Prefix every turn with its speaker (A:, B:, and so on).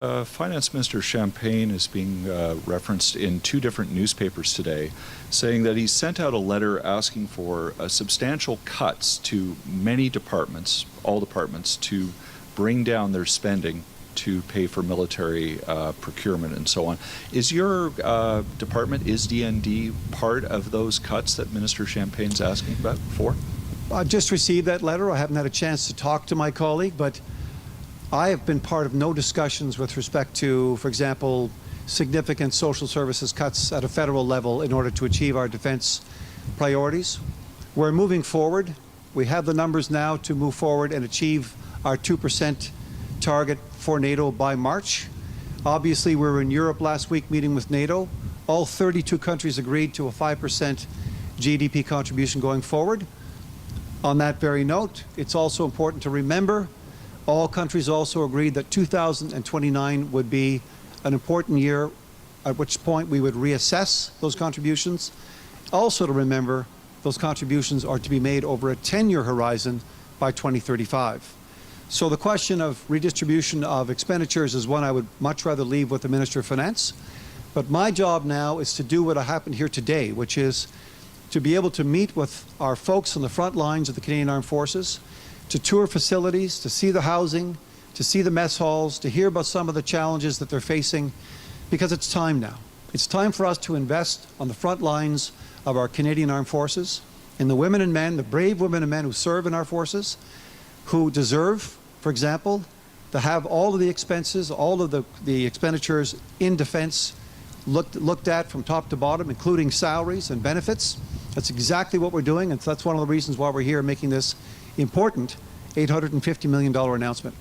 A: Finance Minister Champagne is being referenced in two different newspapers today, saying that he sent out a letter asking for substantial cuts to many departments, all departments, to bring down their spending to pay for military procurement and so on. Is your department, is DND, part of those cuts that Minister Champagne's asking for?
B: I just received that letter. I haven't had a chance to talk to my colleague, but I have been part of no discussions with respect to, for example, significant social services cuts at a federal level in order to achieve our defense priorities. We're moving forward. We have the numbers now to move forward and achieve our 2% target for NATO by March. Obviously, we were in Europe last week meeting with NATO. All 32 countries agreed to a 5% GDP contribution going forward. On that very note, it's also important to remember all countries also agreed that 2029 would be an important year, at which point we would reassess those contributions. Also to remember, those contributions are to be made over a 10-year horizon by 2035. So the question of redistribution of expenditures is one I would much rather leave with the Minister of Finance. But my job now is to do what happened here today, which is to be able to meet with our folks on the front lines of the Canadian Armed Forces, to tour facilities, to see the housing, to see the mess halls, to hear about some of the challenges that they're facing, because it's time now. It's time for us to invest on the front lines of our Canadian Armed Forces, in the women and men, the brave women and men who serve in our forces, who deserve, for example, to have all of the expenses, all of the expenditures in defense looked at from top to bottom, including salaries and benefits. That's exactly what we're doing, and that's one of the reasons why we're here making this important $850 million announcement.